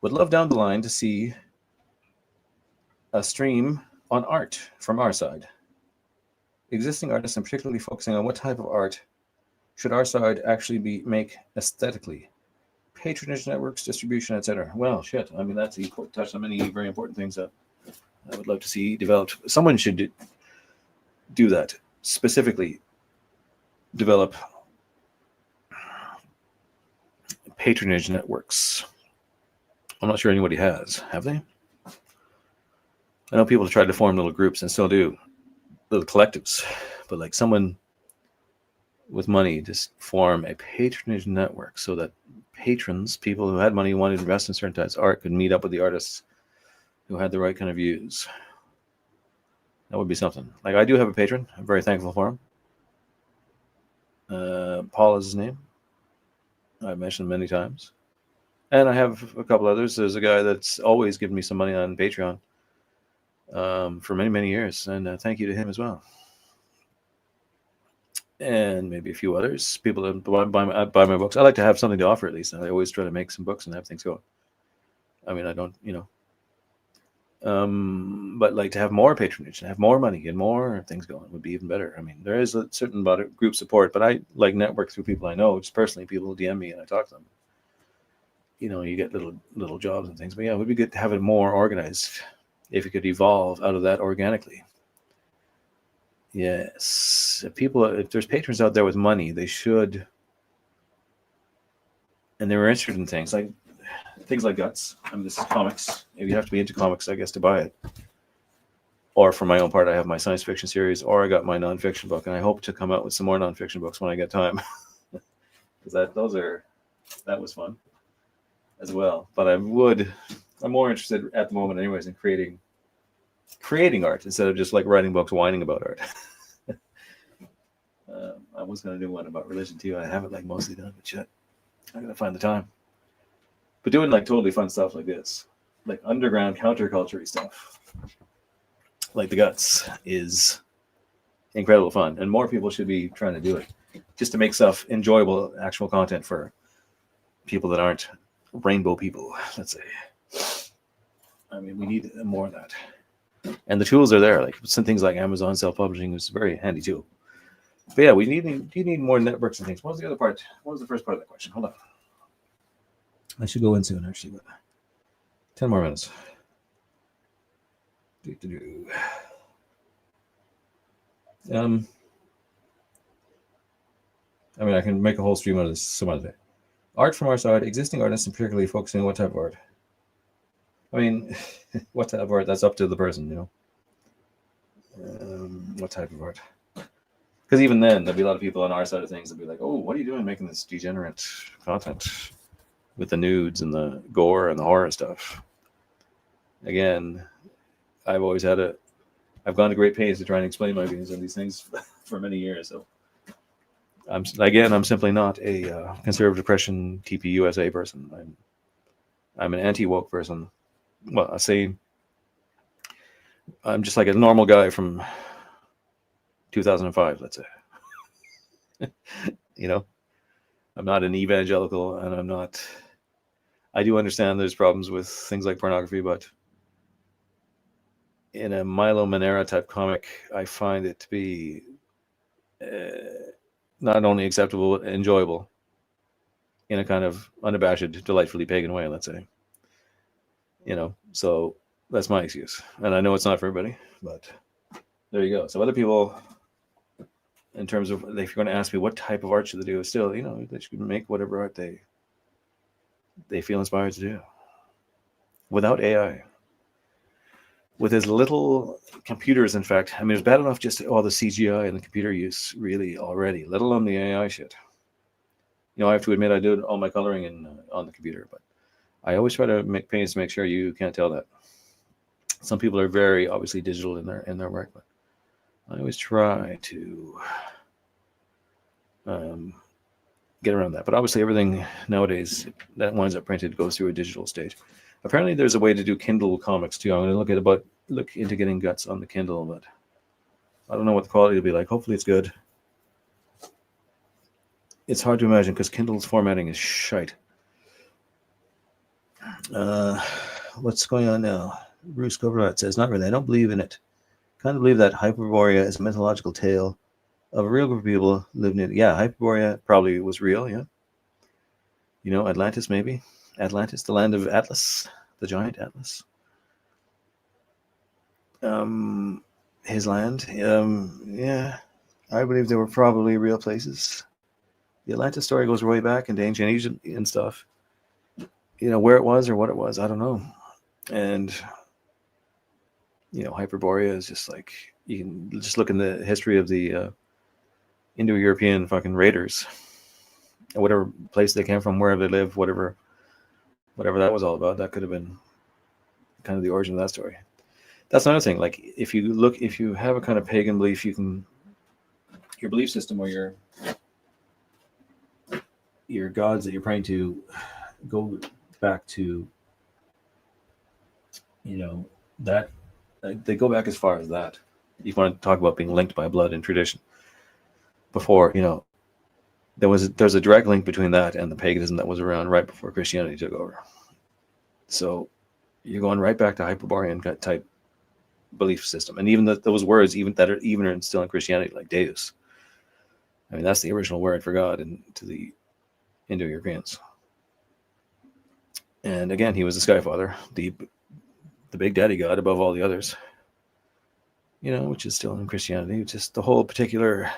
Speaker 1: would love down the line to see a stream on art from our side. Existing artists, and particularly focusing on what type of art should our side actually make aesthetically. Patronage networks, distribution, etc. Well, shit. That's touched on many very important things that I would love to see developed. Someone should do that. Specifically, develop patronage networks. I'm not sure anybody has. Have they? I know people have tried to form little groups and still do, little collectives, but someone with money just form a patronage network so that patrons, people who had money, wanted to invest in certain types of art, could meet up with the artists who had the right kind of views. That would be something. I do have a patron. I'm very thankful for him. Paul is his name. I've mentioned him many times. And I have a couple others. There's a guy that's always given me some money on Patreon for many, many years. And thank you to him as well. And maybe a few others. People that buy my books. I like to have something to offer at least. I always try to make some books and have things going. I don't, but to have more patronage and have more money and more things going would be even better. There is a certain amount of group support, but I network through people I know, just personally. People who DM me and I talk to them. You get little jobs and things. But yeah, it would be good to have it more organized if it could evolve out of that organically. Yes. If there's patrons out there with money, they should, and they were interested in things like Guts. This is comics. You have to be into comics, I guess, to buy it. or for my own part, I have my science fiction series, or I got my nonfiction book, and I hope to come out with some more nonfiction books when I get time, because that was fun as well. But I'm more interested at the moment, anyways, in creating art instead of just like writing books whining about art. I was going to do one about religion too. I haven't like mostly done, but shit, I'm going to find the time. But doing like totally fun stuff like this, like underground counterculture stuff, like the Guts, is incredible fun, and more people should be trying to do it, just to make stuff enjoyable, actual content for people that aren't rainbow people, let's say. I mean, we need more of that, and the tools are there. Like some things like Amazon self-publishing is a very handy tool. But yeah, you need more networks and things. What was the other part? What was the first part of that question? Hold on. I should go in soon, actually, but 10 more minutes. I mean, I can make a whole stream out of this some other day. Art from our side, existing artists, and particularly focusing on what type of art. I mean, what type of art? That's up to the person, you know. What type of art? Because even then, there'll be a lot of people on our side of things that'll be like, "Oh, what are you doing making this degenerate content with the nudes and the gore and the horror stuff?" Again, I've gone to great pains to try and explain my views on these things for many years. So, I'm simply not a conservative Christian TPUSA person. I'm an anti-woke person. Well, I say I'm just like a normal guy from 2005, let's say. You know, I'm not an evangelical, and I do understand there's problems with things like pornography, but in a Milo Manera type comic, I find it to be not only acceptable but enjoyable in a kind of unabashed, delightfully pagan way, let's say. You know, so that's my excuse. And I know it's not for everybody, but there you go. So other people, in terms of, if you're going to ask me what type of art should they do, still, you know, they should make whatever art they feel inspired to do. Without AI. With as little computers, in fact, I mean, it's bad enough just all the CGI and the computer use really already, let alone the AI shit. You know, I have to admit I do all my coloring on the computer, but I always try to make pains to make sure you can't tell that. Some people are very obviously digital in their work, but I always try to get around that. But obviously everything nowadays that winds up printed goes through a digital stage. Apparently there's a way to do Kindle comics too. I'm going to look into getting Guts on the Kindle, but I don't know what the quality will be like. Hopefully it's good. It's hard to imagine because Kindle's formatting is shite. What's going on now? Bruce Coverlot says, not really. I don't believe in it. Kind of believe that Hyperborea is a mythological tale of a real group of people living in it. Yeah, Hyperborea probably was real, yeah. You know, Atlantis maybe. Atlantis, the land of Atlas, the giant Atlas. His land. Yeah, I believe they were probably real places. The Atlantis story goes way back into ancient Egypt and stuff. You know, where it was or what it was, I don't know. And, you know, Hyperborea is just like, you can just look in the history of the Indo-European fucking raiders. Whatever place they came from, wherever they live, whatever that was all about, that could have been kind of the origin of that story. That's another thing. Like, if you have a kind of pagan belief, your belief system or your gods that you're praying to go back to, you know, that they go back as far as that. You want to talk about being linked by blood and tradition. Before, you know, there's a direct link between that and the paganism that was around right before Christianity took over. So you're going right back to Hyperborean type belief system, and even those words, even are still in Christianity, like Deus. I mean, that's the original word for God to the Indo-Europeans. And again, he was the Sky Father, the big daddy god above all the others. You know, which is still in Christianity. Just the whole particulars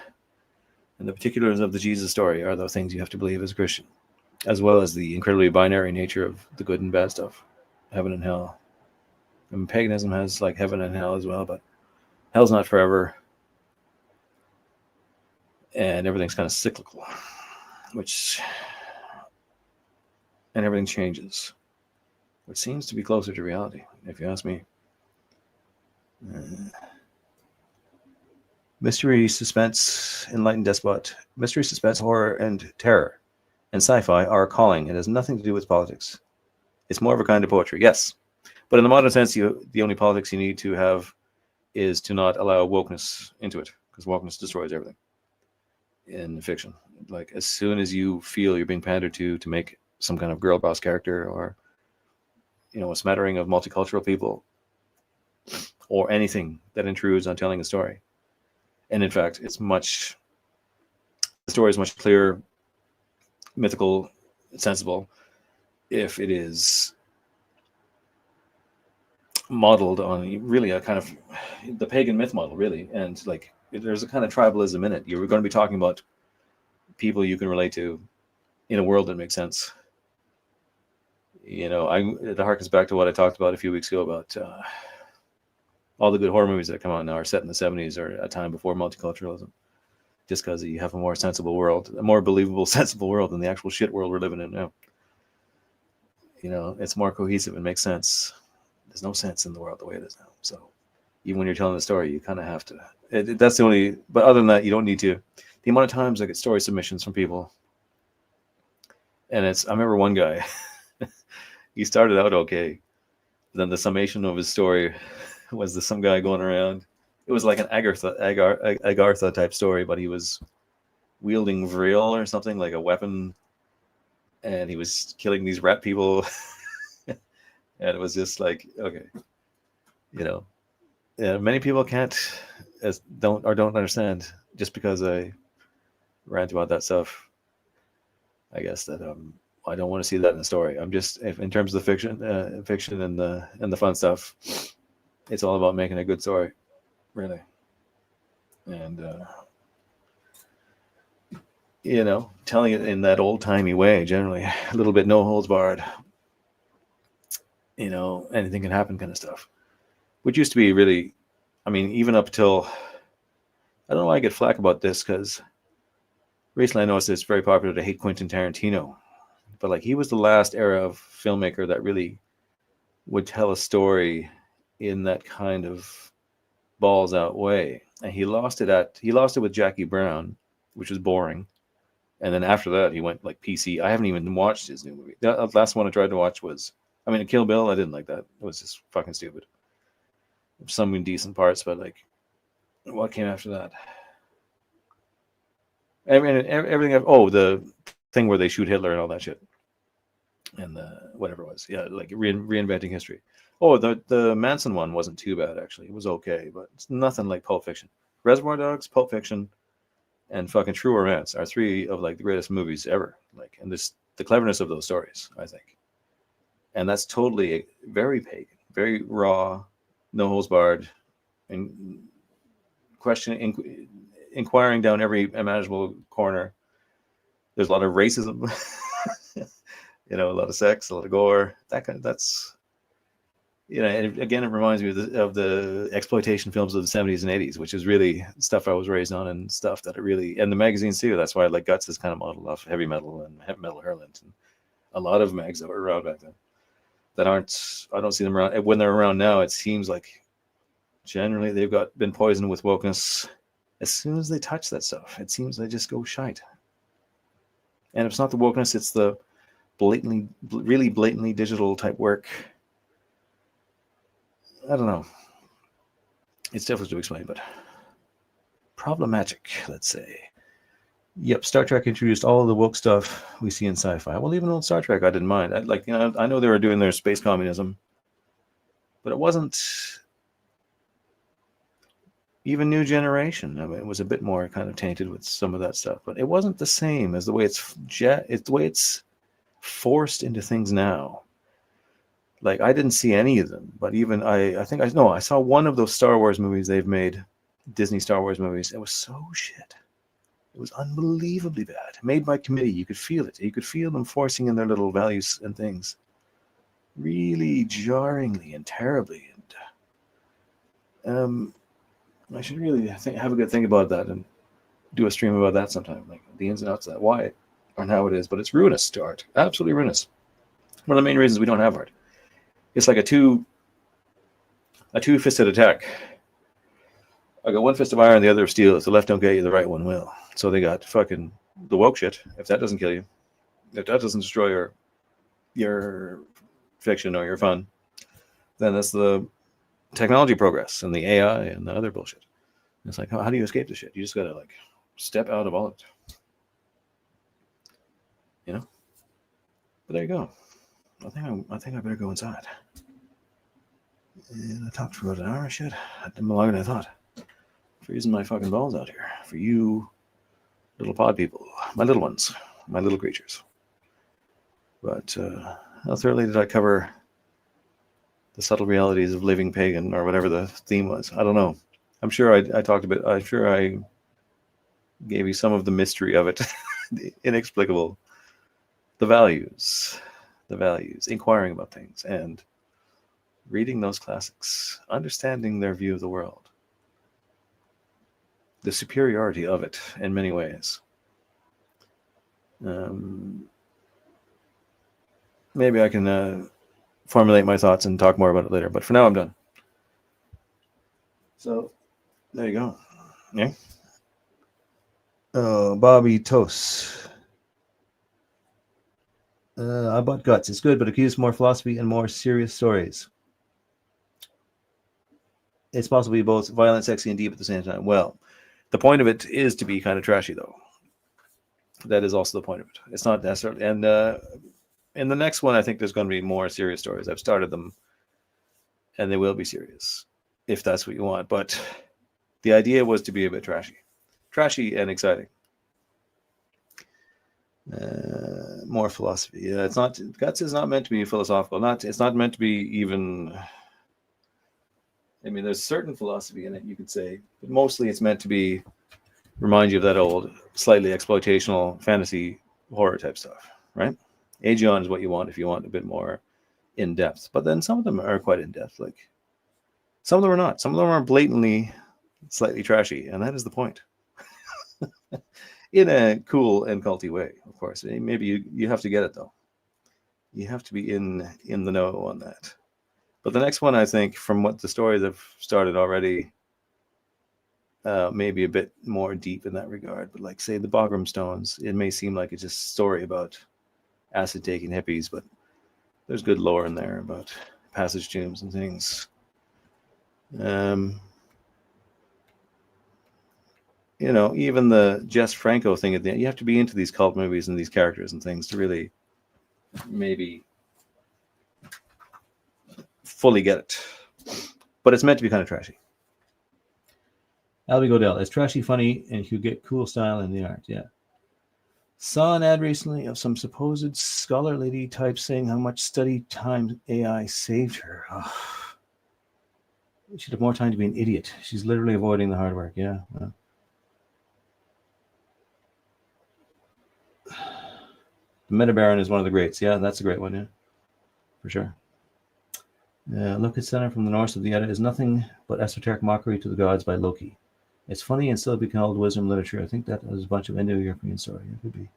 Speaker 1: of the Jesus story are the things you have to believe as a Christian, as well as the incredibly binary nature of the good and bad stuff, heaven and hell. I mean, paganism has like heaven and hell as well, but hell's not forever, and everything's kind of cyclical, and everything changes, which seems to be closer to reality, if you ask me. Mystery, suspense, enlightened despot. Mystery, suspense, horror, and terror and sci-fi are a calling. It has nothing to do with politics. It's more of a kind of poetry, yes. But in the modern sense, the only politics you need to have is to not allow wokeness into it, because wokeness destroys everything in fiction. Like, as soon as you feel you're being pandered to make some kind of girl boss character, or a smattering of multicultural people, or anything that intrudes on telling a story. And in fact, the story is much clearer, mythical, sensible, if it is modeled on really a kind of the pagan myth model, really. And like, there's a kind of tribalism in it. You're going to be talking about people you can relate to in a world that makes sense. It harkens back to what I talked about a few weeks ago about all the good horror movies that come out now are set in the 70s or a time before multiculturalism, just because you have a more sensible world, a more believable, sensible world than the actual shit world we're living in now. It's more cohesive and makes sense. There's no sense in the world the way it is now. So even when you're telling the story, you kind of have to. That's the only. But other than that, you don't need to. The amount of times I get story submissions from people, and I remember one guy. He started out okay, then the summation of his story was some guy going around. It was like an Agartha type story, but he was wielding vril or something, like a weapon, and he was killing these rat people. And it was just like, okay, many people don't understand just because I rant about that stuff. I guess that I don't want to see that in the story. I'm just, in terms of the fiction and the fun stuff, it's all about making a good story, really. And telling it in that old-timey way, generally a little bit no holds barred, anything can happen kind of stuff, which used to be really, even up till, I don't know why I get flack about this, because recently I noticed it's very popular to hate Quentin Tarantino, but like, he was the last era of filmmaker that really would tell a story in that kind of balls out way. And he lost it with Jackie Brown, which was boring. And then after that, he went like PC. I haven't even watched his new movie. The last one I tried to watch was, Kill Bill. I didn't like that. It was just fucking stupid. Some decent parts, but like, what came after that? Everything. The thing where they shoot Hitler and all that shit, and whatever it was. Yeah, like reinventing history. Oh, the Manson one wasn't too bad, actually. It was okay, but it's nothing like Pulp Fiction. Reservoir Dogs, Pulp Fiction, and fucking True Romance are three of like the greatest movies ever. Like, and the cleverness of those stories, I think. And that's totally very pagan, very raw, no holds barred, and inquiring down every imaginable corner. There's a lot of racism, a lot of sex, a lot of gore. That's. And again, it reminds me of the exploitation films of the 70s and 80s, which is really stuff I was raised on, and stuff that and the magazines too. That's why like Guts is kind of modeled off heavy metal and heavy metal hurlant, and a lot of mags that were around back then that I don't see them around. When they're around now, it seems like generally they've been poisoned with wokeness. As soon as they touch that stuff, it seems they just go shite. And if it's not the wokeness, it's the really blatantly digital type work. I don't know. It's difficult to explain, but problematic, let's say. Yep, Star Trek introduced all the woke stuff we see in sci-fi. Well, even old Star Trek, I didn't mind. I know they were doing their space communism, but it wasn't. Even New Generation, it was a bit more kind of tainted with some of that stuff, but it wasn't the same as the way it's the way it's forced into things now. Like, I didn't see any of them, but even I saw one of those Star Wars movies they've made, Disney Star Wars movies. It was so shit. It was unbelievably bad. Made by committee. You could feel it. You could feel them forcing in their little values and things. Really jarringly and terribly. And I should really have a good think about that and do a stream about that sometime, like the ins and outs of that, why and how it is. But it's ruinous to art, absolutely ruinous. One of the main reasons we don't have art. It's like a two-fisted attack. I got one fist of iron, the other of steel. If the left don't get you, the right one will. So they got fucking the woke shit. If that doesn't kill you, if that doesn't destroy your fiction or your fun, then that's the technology progress and the AI and the other bullshit. It's like, how do you escape this shit? You just gotta like step out of all of it, you know. But there you go. I think I better go inside. And I talked for about an hour. Shit, I did longer than I thought. Freezing my fucking balls out here for you, little pod people, my little ones, my little creatures. But how thoroughly did I cover the subtle realities of living pagan, or whatever the theme was? I don't know. I'm sure I talked a bit. I'm sure I gave you some of the mystery of it, the inexplicable, the values, inquiring about things, and reading those classics, understanding their view of the world, the superiority of it in many ways. Maybe I can formulate my thoughts and talk more about it later, but for now I'm done. So there you go. Yeah. Oh, Bobby Toast. I bought Guts. It's good, but it gives more philosophy and more serious stories. It's possible to be both violent, sexy, and deep at the same time. Well, the point of it is to be kind of trashy, though. That is also the point of it. It's not necessarily. And in the next one, I think there's going to be more serious stories. I've started them, and they will be serious, if that's what you want. But the idea was to be a bit trashy and exciting. More philosophy. Yeah, it's not. Guts is not meant to be philosophical. It's not meant to be even. I mean, there's certain philosophy in it, you could say, but mostly it's meant to remind you of that old, slightly exploitational fantasy horror type stuff, right? Aegon is what you want if you want a bit more in depth. But then some of them are quite in depth. Like some of them are not. Some of them are blatantly slightly trashy, and that is the point. In a cool and culty way, of course. Maybe you have to get it though. You have to be in the know on that. But the next one, I think, from what the stories have started already, maybe a bit more deep in that regard. But like, say, the Bagram Stones, it may seem like it's just a story about acid-taking hippies, but there's good lore in there about passage tombs and things. You know, even the Jess Franco thing at the end, you have to be into these cult movies and these characters and things to really maybe fully get it. But it's meant to be kind of trashy. Albie Godell, it's trashy, funny, and you get cool style in the art. Yeah. Saw an ad recently of some supposed scholar lady type saying how much study time AI saved her. Oh. She'd have more time to be an idiot. She's literally avoiding the hard work. Yeah. Well. The Meta Baron is one of the greats. Yeah, that's a great one. Yeah, for sure. Look at Center from the North of the Edda is nothing but esoteric mockery to the gods by Loki. It's funny and still be called wisdom literature. I think that is a bunch of Indo-European story. It could be.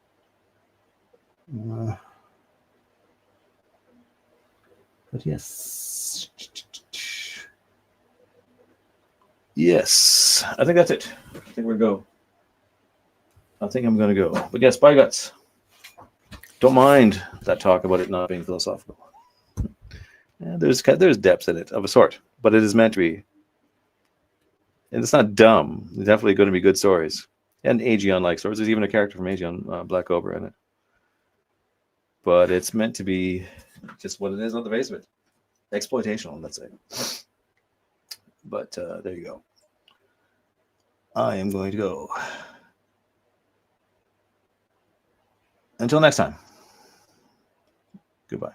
Speaker 1: But yes. Yes. I think that's it. I think we're go. I think I'm going to go. But yes, bye, Guts. Don't mind that talk about it not being philosophical. Yeah, there's depth in it of a sort, but it is meant to be. And it's not dumb. It's definitely going to be good stories. And Aegon-like stories. There's even a character from Aegon, Black Cobra, in it. But it's meant to be just what it is on the face of it. Exploitational, let's say. But there you go. I am going to go. Until next time. Goodbye.